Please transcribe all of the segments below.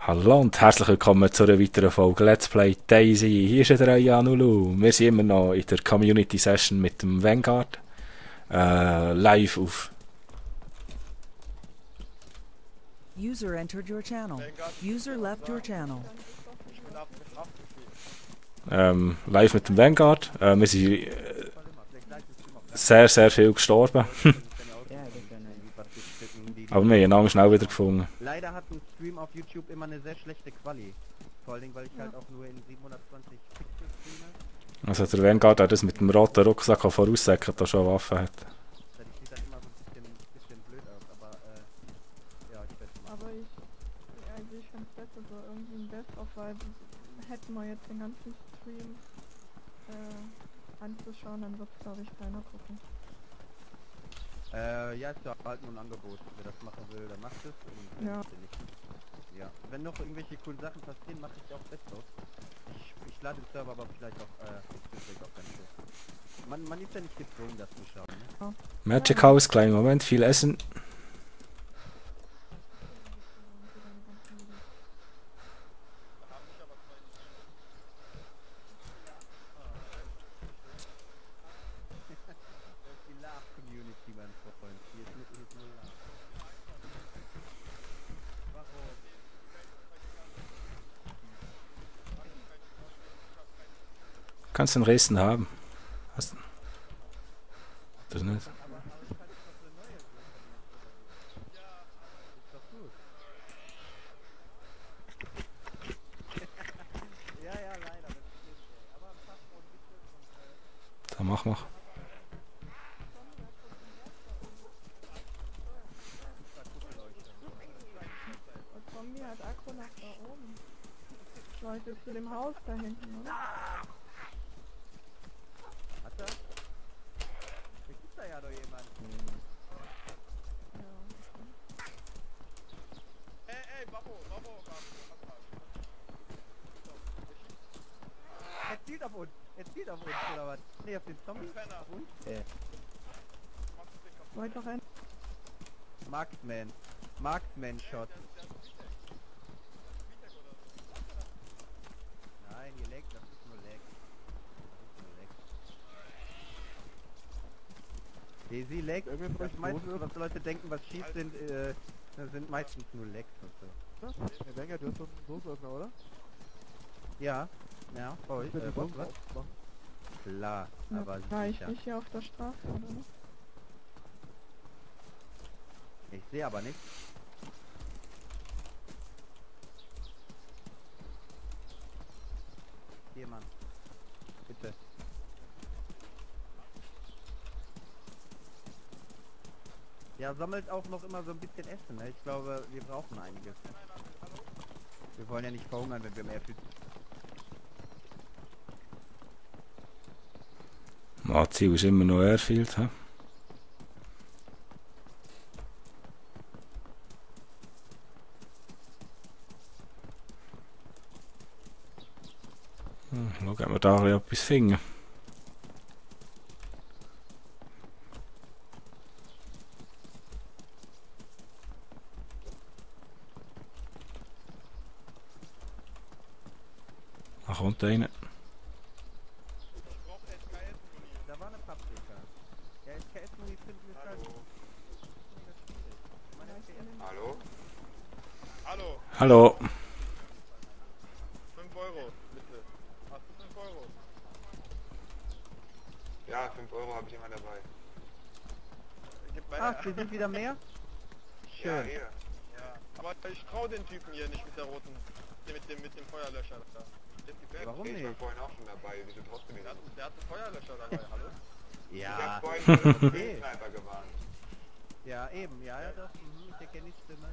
Hallo und herzlich willkommen zu einer weiteren Folge Let's Play Daisy. Hier ist der Janulu. Wir sind immer noch in der Community Session mit dem Vanguard. Live auf User entered your channel. User left your channel. live mit dem Vanguard. Wir sind sehr viel gestorben. Aber wir haben ihn schnell wieder gefunden. Leider hat ein Stream auf YouTube immer eine sehr schlechte Quali. Vor allem, weil ich halt auch nur in 720 Pixel streame. Also der Vanguard hat das mit dem roten Rucksack voraussagen, dass er schon eine Waffe hat. Das sieht dann immer so ein bisschen blöd aus, aber ja, ich werde mal. Aber ich fände es besser, so irgendwie ein Best-of, weil hätten wir jetzt den ganzen Stream anzuschauen, dann wird es glaube ich keiner gucken. Ja, ist ja halt nur ein Angebot. Wer das machen will, der macht es. Und Ja. nicht. Ja. Wenn noch irgendwelche coolen Sachen passieren, mache ich auch Best-of. Ich lade den Server aber vielleicht auch zwischendurch auf ganz schön. Man ist ja nicht gezwungen, das zu schauen, ne? Magic House, kleinen Moment, viel Essen. Die Love-Community, mein Freund. Hier ist nur Love. Warum? Kannst du den Resten haben? Hast du das nicht? Ist doch gut. Ja, leider, das stimmt, ey. Aber ein paar Frauen gibt es und Da mach. Und Zombie hat Akku nach da oben. Leute zu dem Haus da hinten, oder? Hat er? Da gibt da ja doch jemanden. Ja. Ey, Babbo, Er zielt auf uns, oder was? Ne, auf den Zombie? Penner. Auf uns? Wollt doch ein... Marksman-Shot. Nein, hier leckt, das ist nur Lag. Daisy leckt. Das meiste, was Leute denken, was schief sind, das sind meistens nur Lags und so. Herr Wenger, du hast doch einen Dosenöffner, oder? Ja, bei euch, Bitte was? Dosen aufmachen. Klar, aber War ich sicher. nicht hier auf der Straße, oder? Ich sehe aber nichts. Hier, Mann. Bitte. Ja, sammelt auch noch immer so ein bisschen Essen, ne? Ich glaube, wir brauchen einiges. Wir wollen ja nicht verhungern, wenn wir mehr Füße. Ziel ist immer noch Airfield. He? Schauen, ob wir da etwas finden. Da kommt einer. Da war eine Paprika. Ja, SKS-Muni finden wir halt. Das ist schwierig. Meine SKS. Hallo? Hallo, Hallo. 5 Euro, bitte. Hast du 5 Euro? Ja, 5 Euro habe ich immer dabei. Gib meine... Ach, wir sind wieder mehr? Ja, Schön. hier. Ja, aber ich trau den Typen hier nicht mit der roten... Mit dem Feuerlöscher da. Der ist gefährlich. Warum Ich war nicht? vorhin auch schon dabei, wieso trotzdem nicht? Der hat einen Feuerlöscher dabei, hallo? Ich Ja. hab vorhin schon den Okay. Sniper gewarnt. Ja, eben. Ja, das. Ich erkenne die Stimme.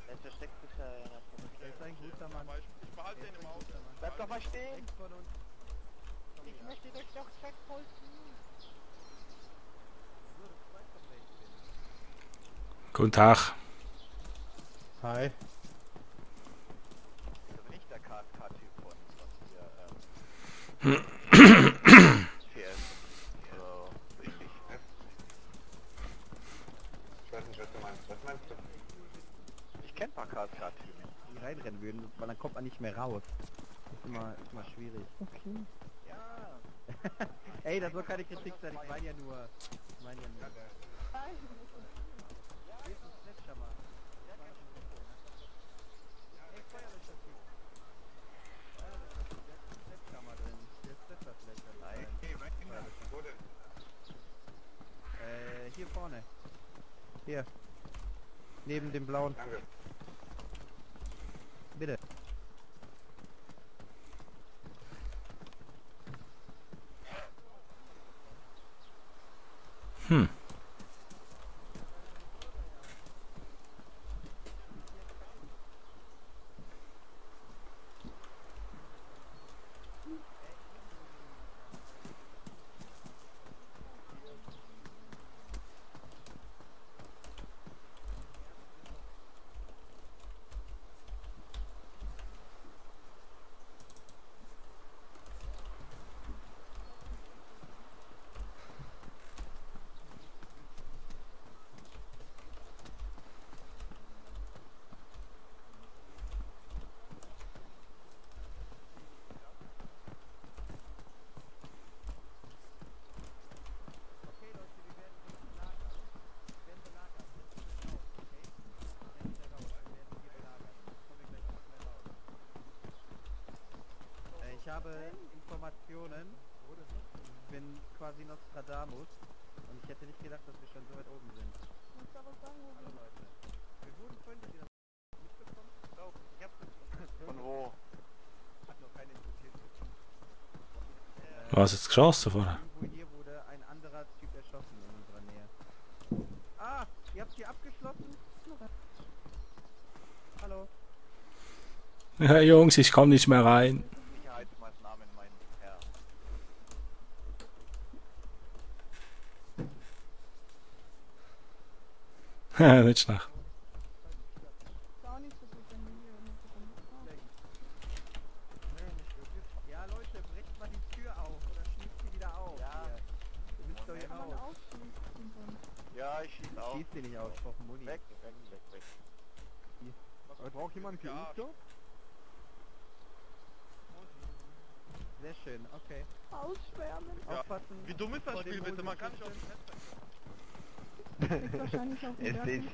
Er versteckt sich da ja. Er ist ein guter Mann. Aber ich behalte den im Auto. Bleib doch mal stehen! Weg von uns. Ich möchte dich doch wegholzen. Guten Tag. Hi. Also bin ich der KSK-Typ von hier, PS. Oder ähnlich. Ich weiß nicht, was du meinst. Was meinst du? kenne ein paar Karlsgrad. Die reinrennen würden, weil dann kommt man nicht mehr raus. Das ist immer schwierig. Okay. Ja. Ey, das soll keine Kritik sein, ich meine ja nur... Hier ist ein Sledgehammer. Ey, Feuerlöscher-Typ. Da ist ein Sledgehammer drin. Der ist besser vielleicht als ein Wo denn? Hier vorne. Hier. Neben dem blauen. Danke. Bitte. Hm. Okay, Leute, wir werden jetzt belagert. Wir werden belagert. Jetzt ist es raus, okay? Jetzt ist er raus. Wir werden hier belagert. Kommen wir gleich nicht mehr raus. Ich habe Informationen. Ich bin quasi Nostradamus. Und ich hätte nicht gedacht, dass wir schon so weit oben sind. Kannst du aber sagen, wo Hallo Leute. Wir wurden vorhin, habt ihr das mitbekommen? Doch, ich hab's mitbekommen. Von wo? Hat noch keiner interessiert. Was jetzt geschossen vorher? Irgendwo hier wurde ein anderer Typ erschossen in unserer Nähe. Ah, ihr habt hier abgeschlossen? Hallo. Ja, Jungs, ich komme nicht mehr rein. Sicherheitsmaßnahmen, mein Herr. Nicht schlecht. ist auch nicht so gut, wenn wir hier immer so rumfahren. Ja, Leute, brecht mal die Tür auf oder schließt sie wieder auf. Ja. Hier. Ihr müsst doch hier Kann man raus. aufschließen und Ja, ich schieße auch. Schießt sie nicht aus, ich brauche Muni. Weg. Braucht jemand einen Gegenstoff? Sehr schön, okay. ausschwärmen. Ja. Aufpassen. Wie dumm ist das vor dem Spiel bitte? Man kann nicht auf Moni- dem Fenster. Liegt wahrscheinlich auf dem Berg. SDC.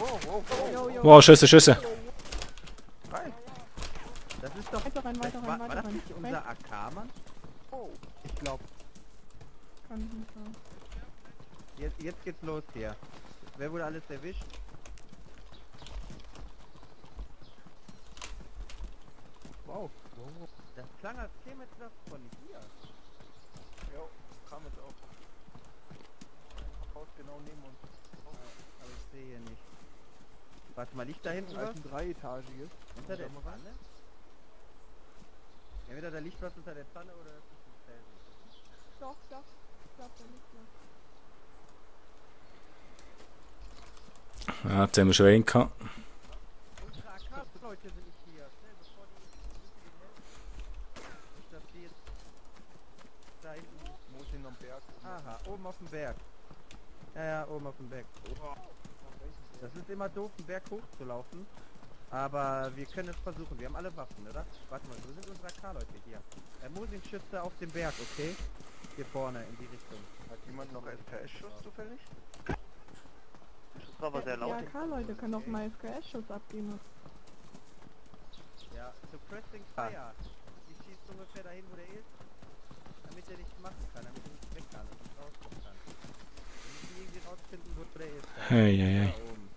Oh, Jo, jo. Wow, Schüsse, Schüsse. Das ist doch... Weiter rein, weiter rein, war weiter das rein. nicht unser AK-Mann? oh. Ich glaube. Kann ich nicht sagen. Jetzt geht's los hier. Wer wurde alles erwischt? Wow. Das klang, als käme etwas von hier. Jo, kam jetzt auch. Haus genau neben uns. Aber ich sehe hier nicht. Warte mal, liegt da hinten was? Als ein dreietagiges. Unter der Pfanne? Entweder da liegt was unter der Pfanne oder das ist ein Feld. Doch, doch. Ich glaube, da liegt was. Ja, jetzt haben wir schon einen gehabt. Unsere AK-Leute sind nicht hier. Schnell, bevor die müssen die helfen. Nicht, dass die jetzt da hinten... Wo sind am Berg? Aha, oben auf dem Berg. Ja, oben auf dem Berg. Das ist immer doof, den Berg hochzulaufen. Aber wir können es versuchen. Wir haben alle Waffen, oder? Warte mal, wo sind unsere AK-Leute hier? Mosin-Schütze auf dem Berg, okay? Hier vorne, in die Richtung. Hat jemand noch SKS-Schuss zufällig? Das war aber sehr Die laut. AK-Leute können auch mal SKS-Schuss abgeben. Ja, suppressing fire. Die schießt ungefähr dahin, wo der ist. Damit er nichts machen kann, damit er nicht weg kann und nicht rauskommen kann. Wir müssen irgendwie rausfinden, wo der ist. Da. Hey, hey, hey. Da oben.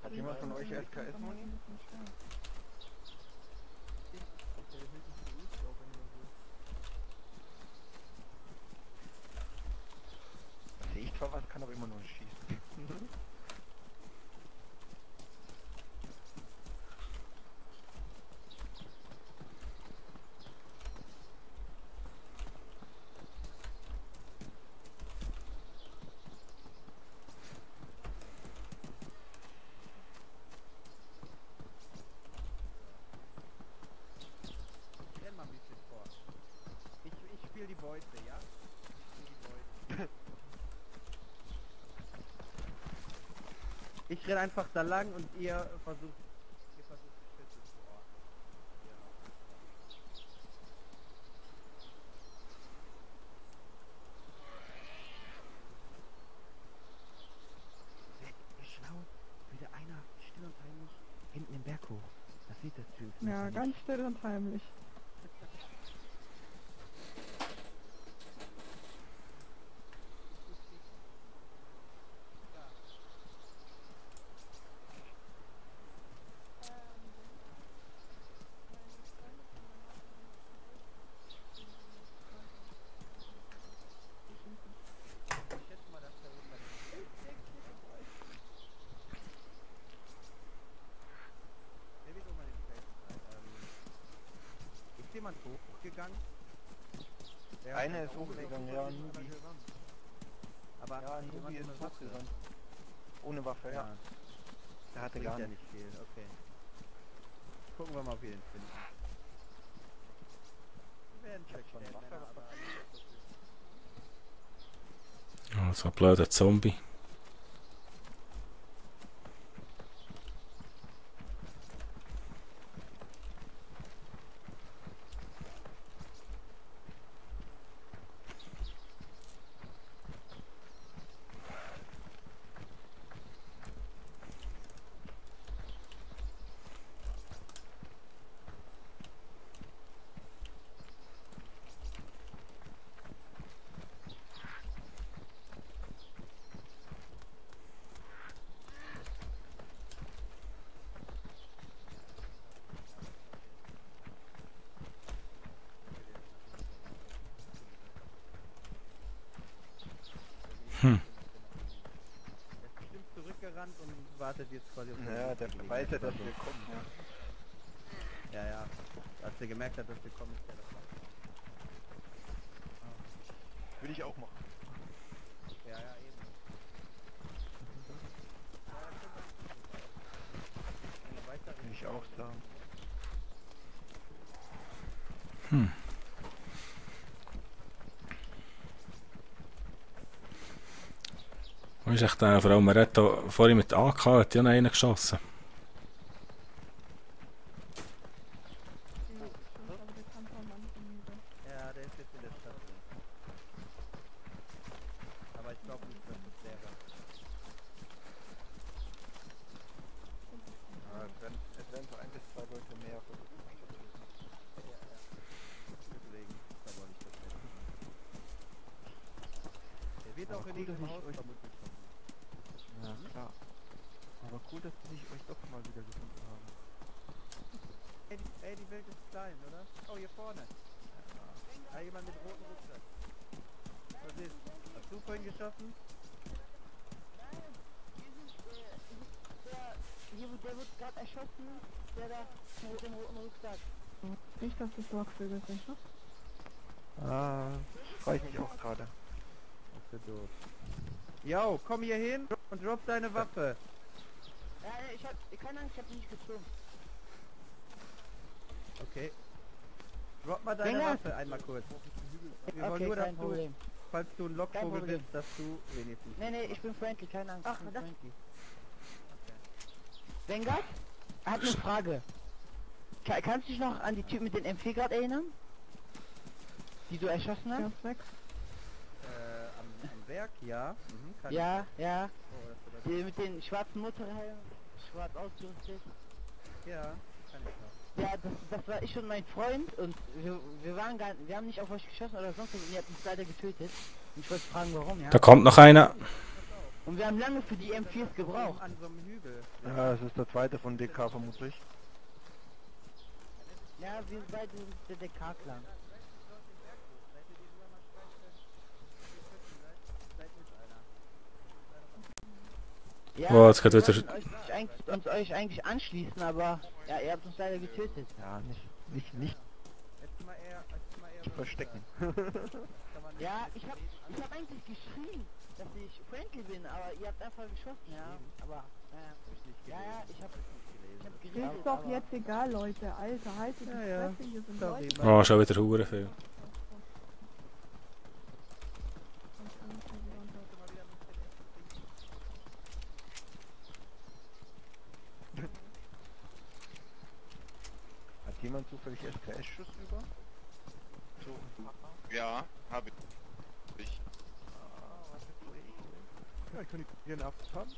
Hat jemand von euch SKS-Muni? Sehe ich zwar was, kann aber immer nur schießen. Renn mal ein bisschen vor. Ich spiele die Beute, ja? Ich spiel die Beute. Ich renn einfach da lang und ihr versucht die Schüsse zu orten. Wie schlau, wieder einer still und heimlich hinten den Berg hoch. Das sieht das Typ. Ja, ganz still und heimlich. Ich schätze mal, dass da oben bei den Der wird oben an den Felsen sein. Ist jemand hochgegangen? Der Einer hat ist da oben hochgegangen, noch ja, so Nubi. Aber Ja, jemand Nubi ist ohne Waffe? hochgegangen. Ohne Waffe, ja. Der hatte Bringt gar ja nichts. nicht viel, okay. Gucken wir mal, ob wir ihn finden. Wir werden schon schnell, Männer, aber Oh, so ein blöder Zombie. der ist bestimmt zurückgerannt und wartet jetzt quasi auf Ja, der weiß ja, dass wir kommen. Ja. Ja, ja. Als der gemerkt hat, dass wir kommen, ist der das macht. Würde ich auch machen. Ja, ja, eben. Würde ich auch sagen. Wo ist echt der? Vor allem, er hat da vorhin mit AK hat ja noch einen geschossen. Aber der Kameramann ist müde. Ja, der ist jetzt in der Stadt drin. Aber ich glaube nicht, dass es der war. Ja, es werden so 1 bis 2 Leute mehr versuchen. Ja, ja. Deswegen ist aber nicht das Beste. Der wird Aber auch in cool, diesem dass ich Haus euch- vermutlich kommen. Ja, klar. Aber cool, dass die sich euch doch mal wieder gefunden haben. Ey, die Welt ist klein, oder? Oh, hier vorne. Ja, jemand mit rotem Rucksack. Was ist? Hast du vorhin geschossen? Der wird gerade erschossen, der da mit dem roten Rucksack. Nicht, dass das Sorgvögel sind, ne? Ah, freu ich mich auch gerade. Ach du doof. Yo, komm hier hin und drop deine Waffe. Ja, ich hab keine Angst, ich hab nicht gezogen. Okay. Drop mal deine Finger. Waffe einmal kurz. Wir wollen Okay, nur, dass kein du, Problem. falls du ein Kein Lockvogel Problem. bist, dass du wenigstens... Nee, ich bin friendly, keine Angst. Ach, ich bin das- friendly. Vanguard? Hat eine Frage. Kannst du dich noch an die Typen mit den M4 gerade erinnern? Die du erschossen Der hast? ist weg. Am Werk, ja. Mhm, kann Ja, ja. ich. Oh, das Die mit den schwarzen Motorhelm, schwarz ausgerüstet. ja, kann ich noch. Ja, das war ich und mein Freund und wir waren gar wir haben nicht auf euch geschossen oder sonst was und ihr habt uns leider getötet. Und ich wollte fragen, warum, ja. Da kommt noch einer. Und wir haben lange für die M4s gebraucht. An so einem Hügel. Ja, es ist der zweite von DK vermutlich. Ja, wir beide sind der DK-Clan. Ja, Oh, jetzt geht wir wieder- wollten uns euch eigentlich anschließen, aber ja, ihr habt uns leider getötet. Ja, nicht Jetzt mal eher verstecken. Ja, ich hab eigentlich geschrien, dass ich friendly bin, aber ihr habt einfach geschossen, ja. Aber, ja, ich hab geredet. Ist doch aber- jetzt egal, Leute. Alter, haltet die Ja, ja. Fresse, hier sind Sorry, Leute. Oh, schon wieder hure viel. jemand zufällig FPS-Schuss über? Ja, hab ich. Ja, ich kann hier einen Abs haben.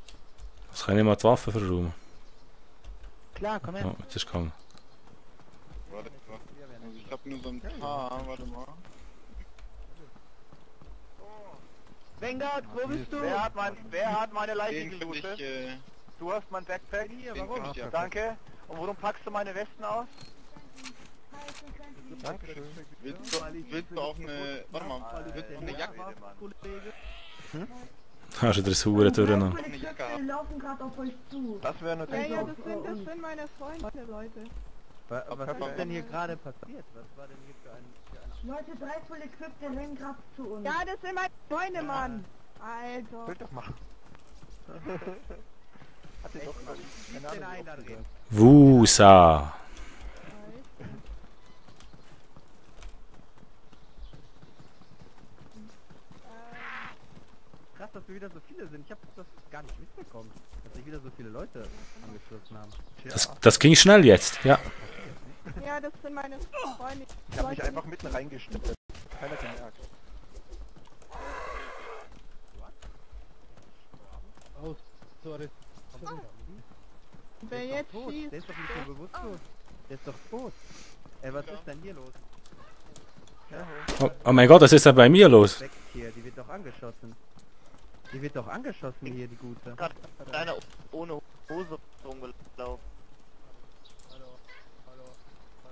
Das kann ich mal die Waffe verräumen. Klar, komm her. Oh, jetzt ist gegangen. Warte, also ich hab nur so ein paar, warte mal. Vanguard, wo bist du? Wer hat meine Leiche Den finde ich, gelootet? Du hast mein Backpack? Hier, den warum? find ich ja. Danke. Und warum packst du meine Westen aus? Dankeschön. Willst du auch eine, warte mal, willst du auch eine Jacke? Hast du das Huren durcheinander? Eine Jacke Wir haben? laufen gerade auf euch zu. Das wäre natürlich Ja, auch... das sind meine Freunde, Leute. Was ist denn hier gerade passiert? Was war denn hier für ein... Leute, 3 voll equipped, der rennen gerade zu uns. Ja, das sind meine Freunde, Mann. Alter. Hört doch mal. Hat sie doch mal. Keine Den Ahnung, einen da drin. Wusa. Krass, dass wir wieder so viele sind. Ich habe das gar nicht mitbekommen, dass sich wieder so viele Leute angeschlossen haben. Das ging schnell jetzt, ja. Ja, das sind meine Freunde. Ich hab mich einfach mitten reingeschnitten. Keiner gemerkt. Oh, sorry. Wer jetzt Tot. schießt, Der ist doch nicht mehr bewusstlos. Der ist doch tot. Was ist denn hier los? Oh, oh mein Gott, was ist da bei mir los? Weg hier, die wird doch angeschossen. Die wird doch angeschossen hier, die Gute. Gerade einer ohne Hose rumgelaufen.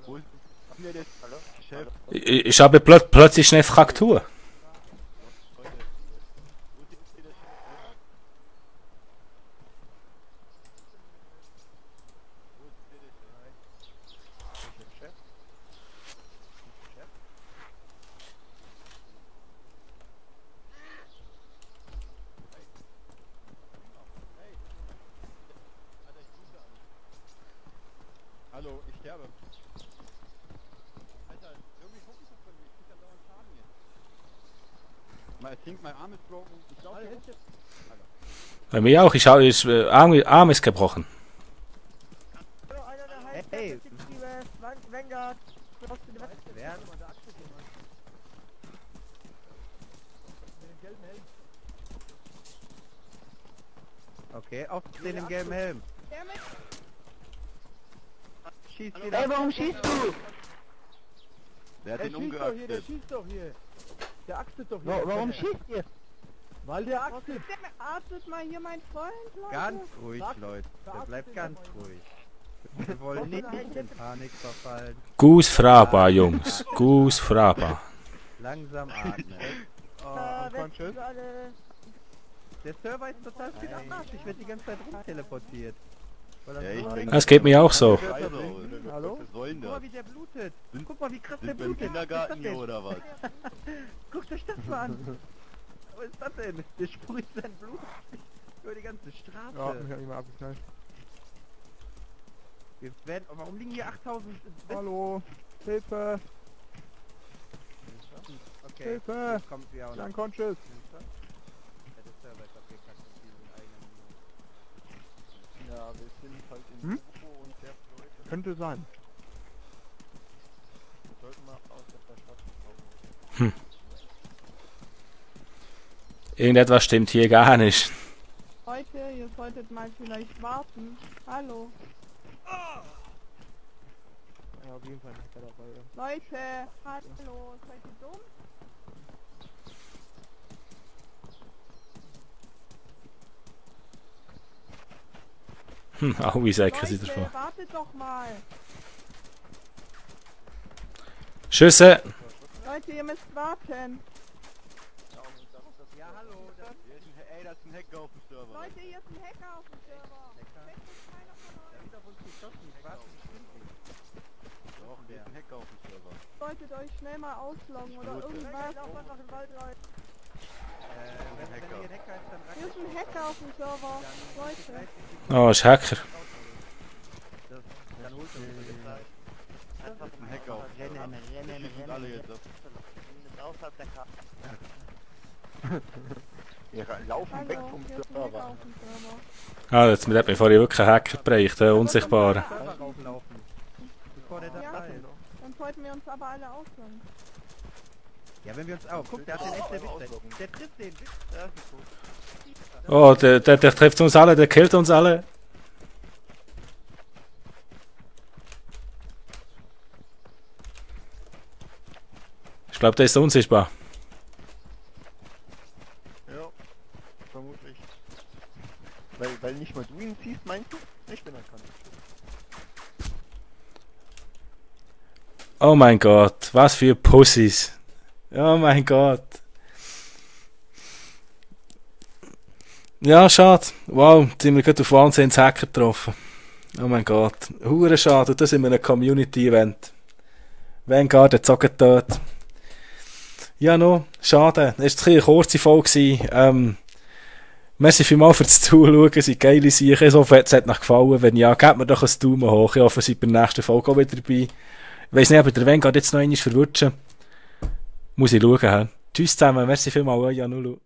Wo ist mir das? Hallo? Chef? Ich habe plötzlich eine Fraktur. Hallo, ich sterbe. Alter, irgendwie gucken Sie von mir. Ich krieg ja dauernd Schaden hier. I think my arm is broken. Ich glaube, der hält jetzt... Bei mir auch, Arm ist gebrochen. Hey, Vanguard. wer? Okay, auf den im gelben Helm. Schieß wieder. Ey, warum schießt du? Wer hat Der den schießt doch hier, der umgeachtet? schießt doch hier. Der axtet doch hier. Warum schießt ihr? Weil der axtet. Achtet mal hier mein Freund, Leute. Ganz ruhig, Sag- Leute. sag Bleibt den ganz doch mal. ruhig. Wir wollen nicht in Panik verfallen. Goose Fraba, Jungs. Goose Fraba. Langsam atmen. Unconscious. Der Server ist total viel am Arsch. Ich werde die ganze Zeit rumteleportiert. Weil das Ja, ich so- denke- Das geht mir auch so. Hallo? Was soll denn Guck mal, das? wie der blutet. Guck mal, wie krass der Sind wir im blutet. Kindergarten Was ist hier das oder was? denn? Guckt euch das mal an. Was ist das denn? Der sprüht sein Blut über die ganze Straße. Ja, mich hat nicht mal abgeknallt. Wir werden, warum liegen hier 8000 Hallo. Hilfe. Okay, Hilfe. jetzt kommt wir auch Ich noch. bin unconscious. Ja, der Server ist abgekackt mit diesen eigenen... Ja, wir sind halt in Hm? UFO und der Leute. Könnte sein. Wir sollten mal aus der Stadt kommen. Irgendetwas stimmt hier gar nicht. Leute, ihr solltet mal vielleicht warten. Hallo. Ja, auf jeden Fall ein Hacker dabei. Ja. Leute, hallo. Seid ihr dumm? Aui, Säcke sind Leute, davon. wartet doch mal. Schüsse! Leute, ihr müsst warten. Ja, hallo. Da Ey, das ist ein Hacker auf dem Server. Leute, hier ist ein Hacker auf dem Server. Weg ist keiner von euch. wird auf uns geschossen. Ich warte bestimmt nicht. Doch, wir sind ein Hacker auf dem Server. Solltet euch schnell mal ausloggen oder Blute. irgendwas. Lauf einfach in den Wald rein. Wenn hier ein Hacker ist, dann Hier ist ein Hacker auf dem Server. Leute. Oh, ist Hacker. dann holt er uns die Zeit. Das ist ein Hacker auf dem Server. Wir sind alle jetzt auf. Außerhalb der Karte. Wir laufen weg Hallo, vom hier ist ein Hacker Server. auf dem Server. Ah, jetzt hat mir vorhin wirklich einen Hacker gebracht, unsichtbar. Server rauflaufen. Bevor der da Ja. frei ist. aber alle ausloggen. Ja, wenn wir uns auch. Guck, der hat den echt erwischt. Der trifft den. Ja, ist gut. Oh, der trifft uns alle, der killt uns alle. Ich glaube, der ist unsichtbar. Ja, vermutlich. Weil nicht mal du ihn siehst, meinst du? Ich bin erkannt. Oh mein Gott, was für Pussys. Oh mein Gott. Ja, schade. Wow, jetzt sind wir gerade auf Wahnsinns Hacker getroffen. Oh mein Gott. Hure schade, und das in einem Community-Event. Vanguard hat so getötet. Ja, no, schade. Es war eine kurze Folge. Merci vielmals fürs Zuschauen. Es sind geile Sachen. Ich hoffe, es hat euch gefallen. Wenn ja, gebt mir doch einen Daumen hoch. Ich hoffe, ihr seid bei der nächsten Folge auch wieder dabei. Ich weiss nicht, ob der Vanguard jetzt noch einmal verwutschen. Muss ich schauen. He? Tschüss zusammen. Merci vielmals, euer Janulu.